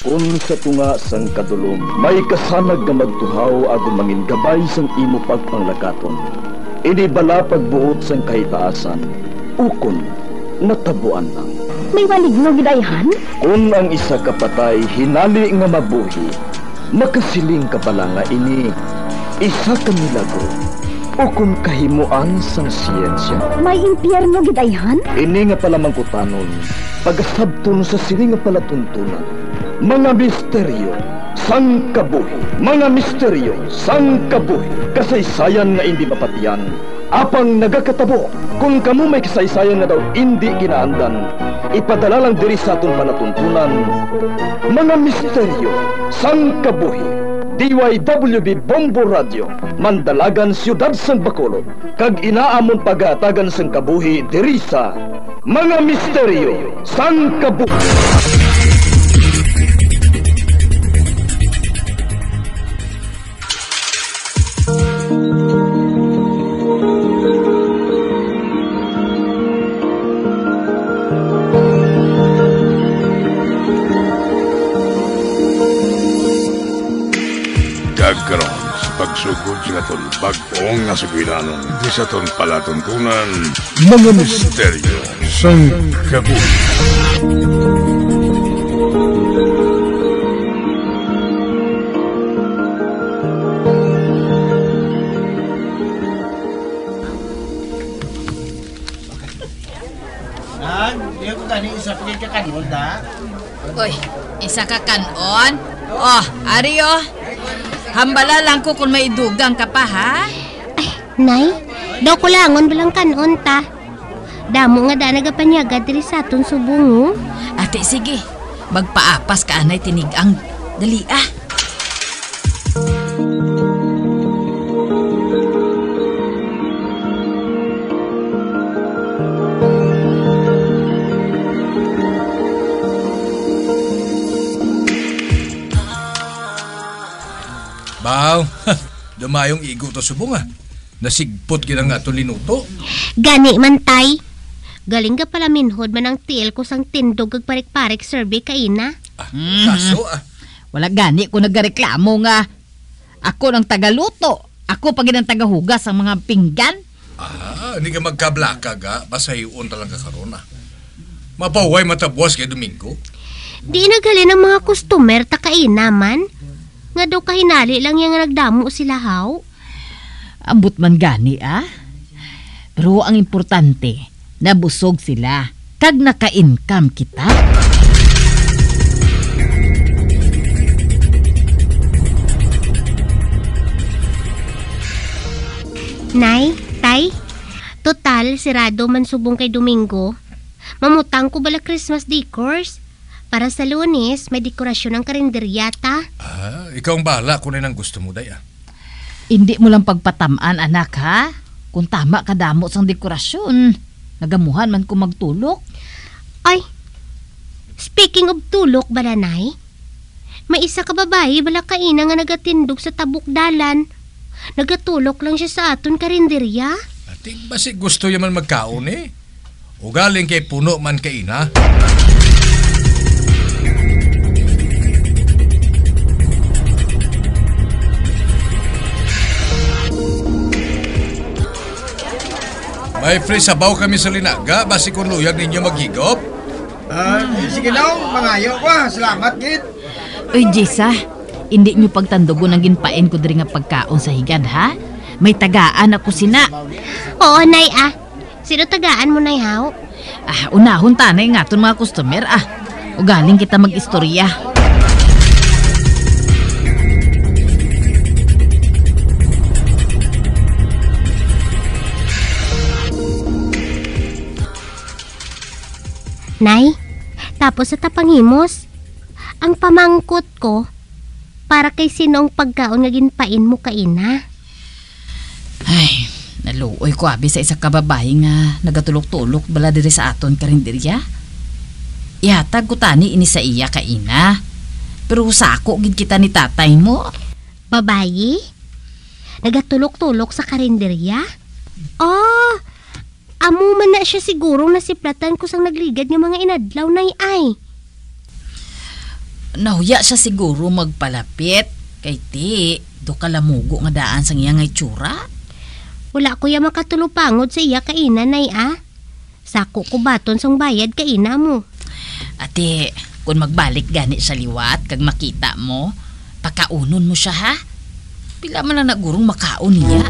Kung sa tunga sang kadulom, may kasanag nga magtuhaw agon mangin gabay sang imo pagpanglakaton. Ini bala pagbuot sang kahitaasan, ukon natabuan lang. May maligno gidayhan? Kung ang isa kapatay hinali nga mabuhi, makasiling ka pala nga ini isa ka milagro o kung kahimuan sang siyensya. May impyerno gidayhan? Ini nga pala mangkutanon, pagasabton sa sini nga pala tuntunan. Mga misteryo sang kabuhi, mga misteryo sang kabuhi, kasaysayan nga hindi mapatiyan, apang nagakatabo. Kung kamo may kasaysayan nga daw hindi ginaandan, ipadala lang diri sa atong palatuntunan. Mga misteryo sang kabuhi, DYWB Bombo Radio, Mandalagan, Siyudad sang Bacolod, kag inaamon pagatagan sang kabuhi diri sa Mga Misteryo sang Kabuhi. Karon sa pagsugod sa aton bag-ong nga sugilanon di sa aton palatuntunan, Mga Misteryo sang Kabuhi. Di ko tani isa pagay ka kanon da. Uy, isa ka kanon? Oh, Ario. Hambala lang ko kung may dugang ka pa, ha? Ay, Nay, daw ko langon balang kanon ta. Damo nga da nagapanyaga diri sa aton subungo. Ate, sige. Magpaapas ka anay tinigang. Dali, ah. Baw, dumayong igo to subong ah. Nasigpot ginang nga to linuto. Gani man tay. Galing ka pala minhod man ang tiil ko sang tindog ag parik-parik survey kaina. Kaso ah. Wala gani ko nagareklamo nga. Ako ng tagaluto. Ako pag ng tagahugas ang mga pinggan. Hindi ka magkablaka ga. Basta iyon talaga karon ah. Mapaway matabuas kay Domingo. Di nagali ng mga customer ta kaina man. Nga daw kahinali lang yung nagdamo sila haw. Ambot man gani, ah. Pero ang importante, nabusog sila. Kag naka-income kita. Nay, tay, total, sirado man subong kay Domingo. Mamutang ko bala Christmas decors. Para sa Lunes, may dekorasyon ng karinderya ta. Ikaw ang bahala kung ang gusto mo, day ah. Hindi mo lang pagpatamaan, anak, ha? Kung tama ka damo sang dekorasyon. Nagamuhan man ko magtulok. Ay, speaking of tulok, balanay, may isa ka babae bala kaina nga nagatindog sa tabukdalan. Nagatulok lang siya sa aton karinderya. Ating basi gusto yaman magkaon eh. O galing kay puno man kaina. May free sabaw kami sa linaga, basi kung luyag ninyo maghigop. Sige daw, mangayo ko. Salamat, Kit. Uy, Jessa, hindi nyo pagtandugo ng ginpain ko diri nga pagkaon sa higad, ha? May tagaan ako sina. Oo, Nay, ah. Sino tagaan mo, Nay, haw? Unahon tanay nga ton mga customer, ah. O galing kita mag-istorya. Nay, tapos sa tapangimos, ang pamangkot ko, para kay sinong pagkaon nga ginpain mo kaina. Ay, naluoy ko abi sa isa kababae nga nagatulok-tulok bala diri sa aton karinderya. Ihatag ko tani ini sa iya kaina. Pero sako gid kita ni tatay mo. Babayi? Nagatulok-tulok sa karinderya? Oh, amo man na siya sigurong nasiplatan ko sang nagligad ng mga inadlaw, Nay, ay. nahuya siya siguro magpalapit. Kay ti, do kalamugo nga daan sang iya nga itsura. Wala ko ya makatulupangod sa iya kaina, Nay, Sako ko baton sang bayad kaina mo. Ate, kung magbalik gani sa liwat, kag makita mo, pakaunon mo siya, ha? Pila man na nagurong makaon niya.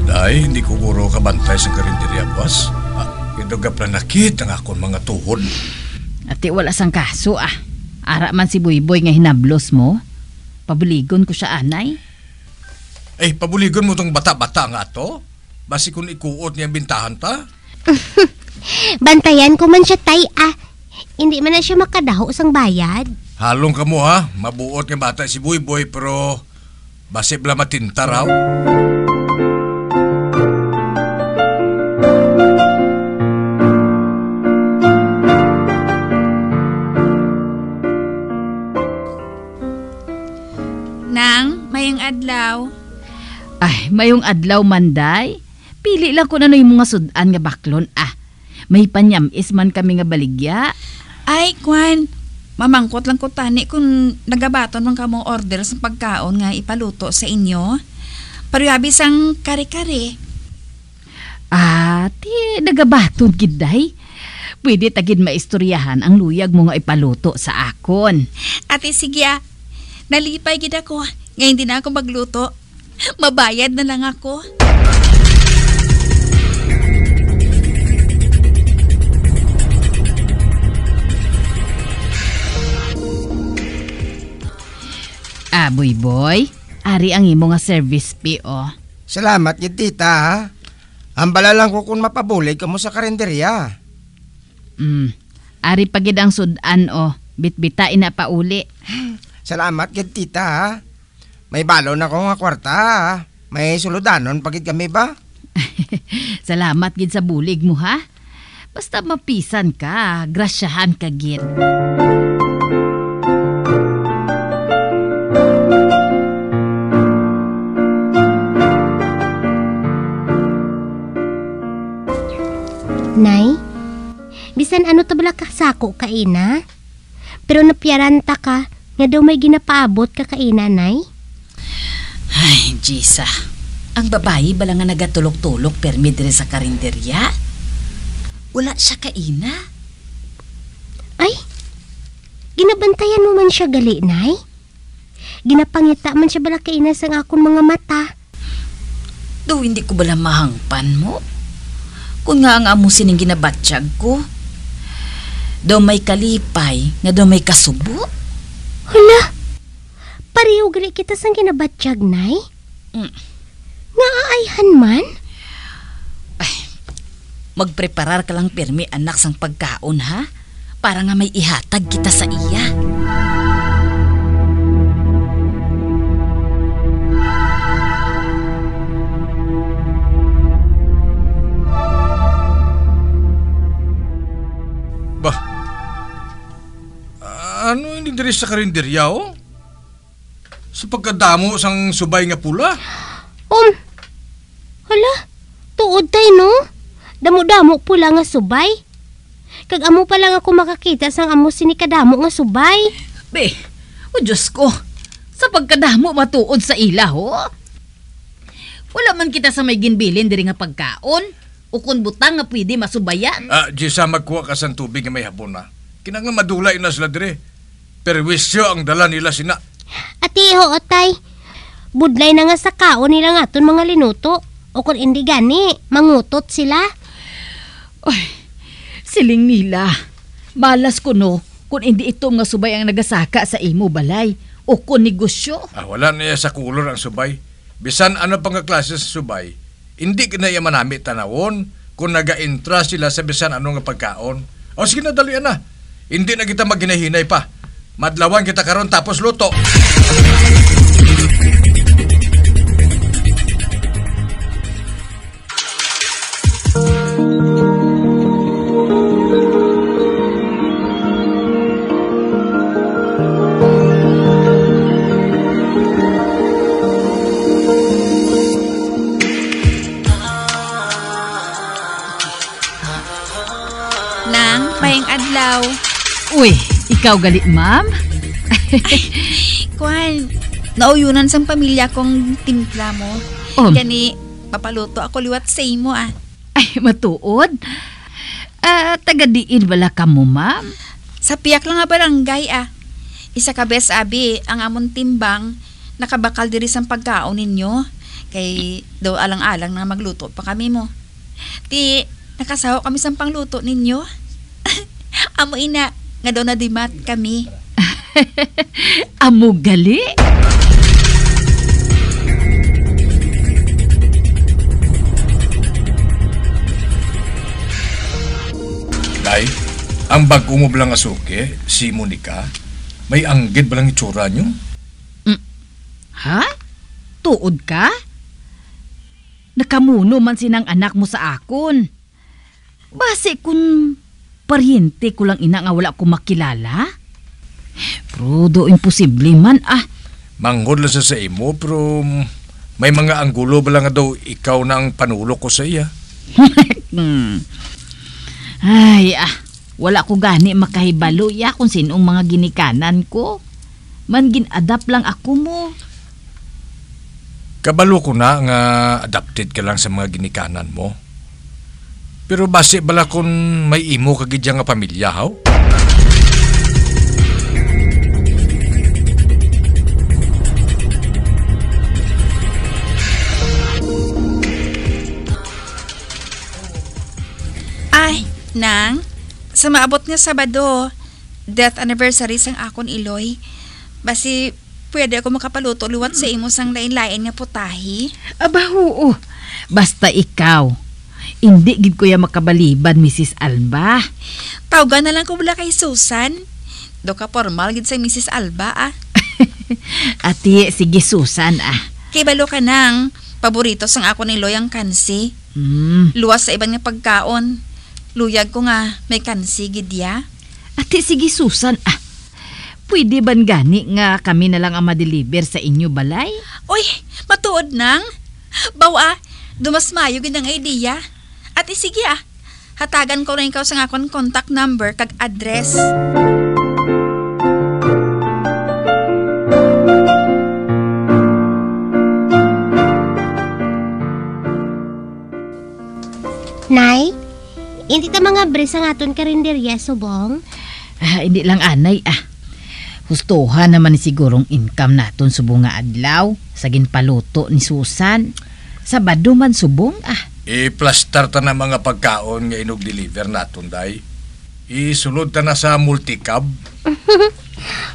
Day, hindi ko guro kabantay sa karinderya, boss. Ito ka planakit ang akong mga tuhod. Ate, wala sang kaso, Ara man si Boy-Boy nga hinablos mo. Pabuligon ko siya, anay. Pabuligon mo tong bata-bata nga to? Basi kung ikuot niya bintahan ta? Bantayan ko man siya, Tay, Hindi man na siya makadaho sang bayad. Halong ka mo, ha? Mabuot nga bata si Boy-Boy, pero basi bala matinta raw. Nang, mayang adlaw. Ay, mayong adlaw manday. Pili lang ko na yung mga sudan nga baklon, May panyamis man kami nga baligya. Ay, Kwan, mamangkot lang ko tani kung nagabaton man ka mong order sa pagkaon nga ipaluto sa inyo. Pariyabis ang kare-kare. Ti, nagabaton giday. Pwede tagid maistoryahan ang luyag mo nga ipaluto sa akon. Ate, sige nalipay gid ako. Ngayon din ako magluto. Mabayad na lang ako. Boy-Boy, ari ang imo nga service fee, Salamat gid tita, ha. Ambala lang ko kung mapabulig ka mo sa karinderya. Ari pagid ang sudan, Bitbita ina pa uli. Salamat gid tita, ha. May balon ako nga kwarta, ha. May suludanon pagid kami ba? Salamat gid sa bulig mo, ha. Basta mapisan ka, grasyahan ka gid. Nay, bisan ano tabla ka sako kaina? Pero napiyaranta ka, nga daw may ginapaabot ka kaina, Nay? Ay, Jisa. Ang babae bala nga nagatulok-tulok permi dire sa karinderya? Wala siya kaina. Ay, ginabantayan mo man siya gali, Nay? Ginapangita man siya bala kaina sang akong mga mata. Do hindi ko bala mahangpan mo? Kung nga ang amo sining ginabatsyag ko, daw may kalipay, nga daw may kasubo. Hala, pareho gali kita sang ginabatsyag, Nay? Nga aayhan man? Ay, magpreparar ka lang pirmi anak sang pagkaon, ha? Para nga may ihatag kita sa iya. Ano hindi diri sa karinderya, Sa pagkadamo sang subay nga pula? Hala, tuod tayo, no? Damo-damo pula nga subay. Kag amo pa lang ako makakita sang amo sinikadamo nga subay. Be, Diyos ko, sa pagkadamo matuod sa ila, Wala man kita sa may ginbilin diri nga pagkaon. O kung butang nga pwede masubayan. Jisa, magkuha ka sang tubig nga may hapon na. Kinang nga madulay na sila dire. Perwisyo ang dala nila sina. Ati, otay. Budlay na nga sa kaon nila nga ton mga linuto. O kung hindi gani, mangutot sila. Ay, siling nila. Malas ko no, kung hindi ito nga subay ang nagasaka sa imo balay. O kung negosyo. Wala na sa kulor ang subay. Bisan ano pang klase sa subay, hindi ka na iya manami tanawon kung naga-intra sila sa bisan ano nga pagkaon. O sige na, dalian na. Hindi na kita maghinahinay pa. Madlawan kita karon tapos luto. adlaw. Uy, ikaw gali, ma'am? Kuan, nauyunan sang pamilya kong timpla mo. Gani, papaluto ako liwat sa imo Ay, matuod. Taga-diin bala ka mo, ma'am? Sa piyak lang nga barangay Isa ka bes abi, ang amon timbang, nakabakal diri sang pagkaon ninyo. Kay daw alang-alang na magluto pa kami mo. Ti, nakasawa kami sang pangluto ninyo. Amo ina, nga daw na dimat kami. Amo gali? Day, ang bago mo balang asuke, si Monica, may anggid balang itsura nyo? Ha? Tuod ka? Nakamuno man sinang anak mo sa akon. Base kun paryente ko lang ina nga wala ko makilala. Pero do imposible man Manghod lang sa imo, pero may mga anggulo balang nga daw ikaw na ang panulo ko sa iya. Ay, wala ko gani makahibalo kung sinong mga ginikanan ko. Man gin-adapt lang ako mo. Kabalo ko na nga adapted ka lang sa mga ginikanan mo. Pero base bala kung may imo kagidya nga pamilya, haw? Ay, nang, sa maabot nga Sabado, death anniversary sang akon Iloy. Basi, pwede ako makapaluto liwat sa imo sang lain-lain nga putahi. Aba, oo. Basta ikaw. Hindi gid ko ya makabaliban, Mrs. Alba. Tawgan na lang ko bala kay Susan. Do ka formal gid sa Mrs. Alba Ati, sige Susan Kay balo ka nang, paborito sang akon Iloy ang kansi. Luwas sa iban nga pagkaon. Luyag ko nga may kansi gid ya. Ati, sige Susan pwede ban gani nga kami na lang ang ma-deliver sa inyo balay? Uy, matuod nang. Bawa, dumas mayo gid ang idea. At sige hatagan ko rin ikaw sa akong contact number kag address. Nay, hindi ta mga bres ang aton karinderya, subong? Hindi lang anay Hustuhan naman ni sigurong income naton subong nga adlaw sa ginpaluto ni Susan. Sabado man subong I-plaster ta na mga pagkaon nga inog-deliver naton, day. Isulod ta na sa multicab.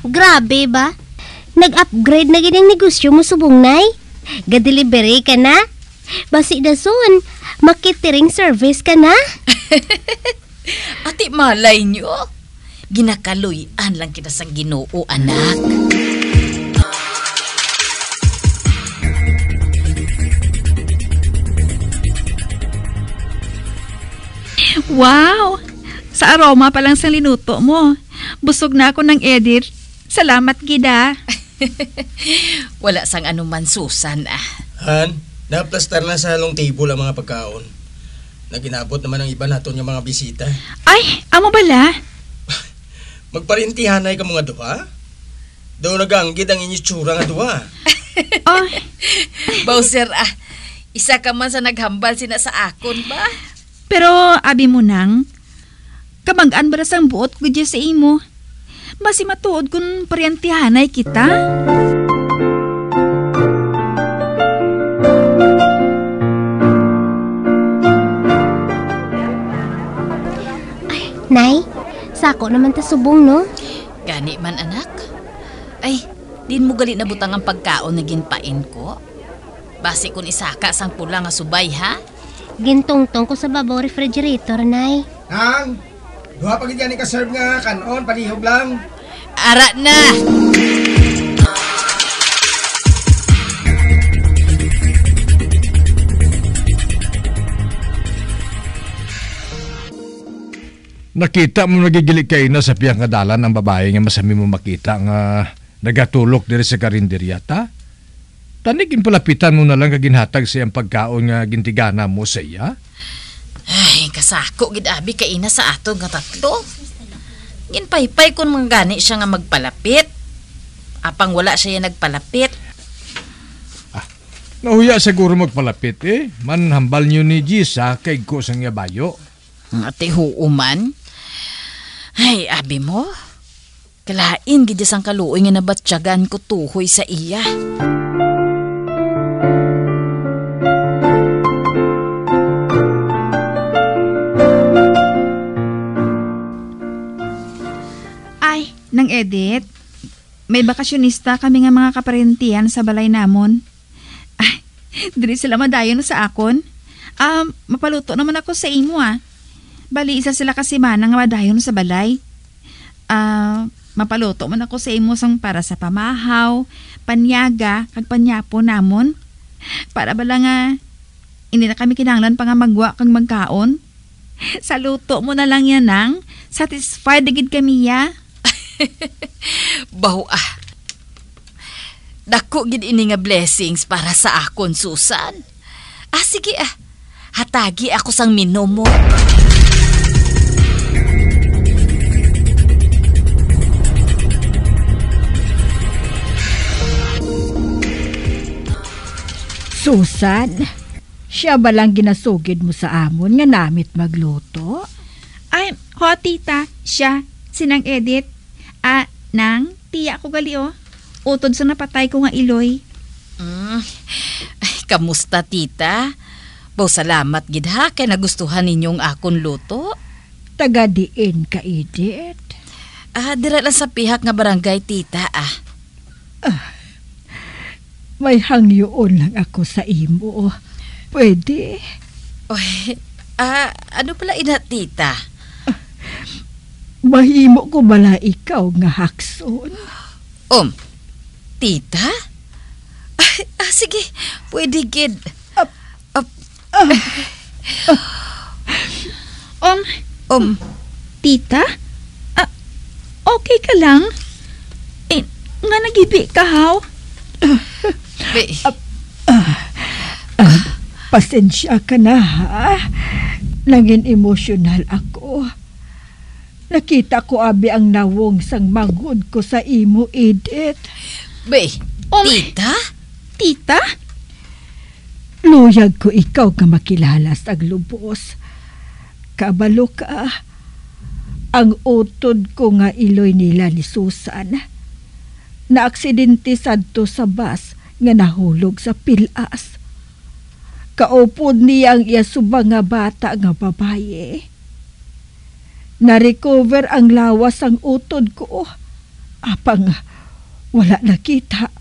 Grabe ba? Nag-upgrade na gining negosyo mo, subong, nay? Ga-delivery ka na? Basi dason, makitering service ka na? Ati malay nyo. Ginakaluyan lang kita sa Ginoo, anak. Wow! Sa aroma pa lang sa linuto mo. Busog na ako ng edit. Salamat, Gida. Wala sang anuman, Susan Han, naplastar na sa long table ang mga pagkaon. Naginabot naman ang iba naton yung mga bisita. Ay, amo bala? Magparintihanay ka mga duha? Daw naganggit ang inyong tsura nga duha. Oh. Bowser isa ka man sa naghambal sina sa akon ba? Pero abi mo nang, kamag-an ba sang buot ko dyan sa imo? Basi matuod kung parintihanay kita? Nay, sako naman ta subong, no? Gani man, anak. Ay, din mo gali na butang ang pagkaon na ginpain ko. Basi kun isaka sang pula nga subay, ha? Gintungtong ko sa babaw refrigerator, nay. Nang, duha pa gid yan ika-serve nga kanon, palihog lang. Ara na! Nakita mo nagigilik kayo na sa piyang kadalan ang babae nga masami mo makita nga nagatulok diri sa karinderya ta? Tanigin palapitan mo na lang kaginhatag siyang pagkaon nga gintigana mo sa iya? Ay, kasako gid abi kaina sa ato nga tatlo. Ginpaypay kung manggani siya nga magpalapit. Apang wala siya yung nagpalapit. Nahuya siguro magpalapit Manhambal niyo ni Gisa kay ko sang yabayo. Ate huuman. Ay, abi mo. Kalain gid sang kaluoy nga nabatsyagan ko tuhoy sa iya. Ay, nang Edit, may bakasyonista kami nga mga kaparentiyan sa balay namon. Ay, dili sila madayon sa akon. Mapaluto naman ako sa imo Bali, isa sila kasi manang nga madayon sa balay. Mapaluto man ako sa imo sang para sa pamahaw, panyaga, kag panyapo namon. Para bala nga, hindi na kami kinahanglan pa nga magwa kag magkaon. Sa luto mo na lang yan nang, satisfied agad kami ya. Baho Dako gid ini nga blessings para sa akon, Susan. Sige hatagi ako sang minom mo. Susan, siya ba lang ginasugid mo sa amon nga namit magluto? Ay, tita, siya, sinang Edit. Nang, tiya ko gali Utod sa napatay ko nga iloy. Ay, kamusta, tita? Salamat gid kay nagustuhan ninyong akon luto. Taga-diin ka, Edit? Dira lang sa pihak nga barangay, tita May hangyoon lang ako sa imo. Pwede? Ano pala ina, tita? Mahimo ko bala ikaw nga hakson? Tita? Sige, pwede gid. Tita? Okay ka lang? Nga nagibi ka, haw? Pasensya ka na, Naging emosyonal ako. Nakita ko abi ang nawong sang manghod ko sa imo, Edith. Tita? Tita? Luyag ko ikaw ka makilala sa lubos. Kabalo ka. Ang utod ko nga iloy nila ni Susan. Naaksidente sadto sa bus nga nahulog sa pilas. Kaupod niyang iya subang nga bata nga babaye. Na-recover ang lawas ang utod ko. Apang wala nakita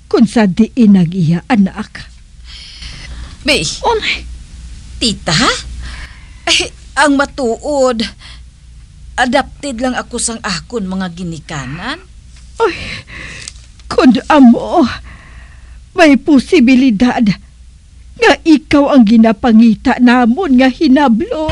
kung sa diin ang iya anak. Tita? Ang matuod. Adapted lang ako sang akon mga ginikanan. Kung amo, may posibilidad nga ikaw ang ginapangita namon nga hinablo.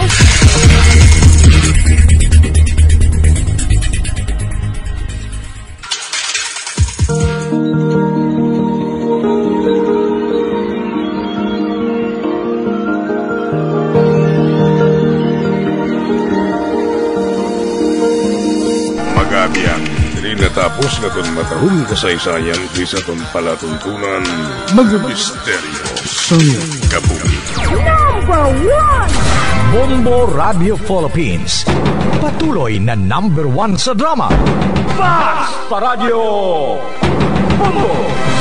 Magabiang natapos na itong matahong kasaysayan di sa itong palatuntunan mga misteryo sa kabuhi. Number 1! Bombo Radio Philippines. Patuloy na number 1 sa drama. Basta Radio! Bombo!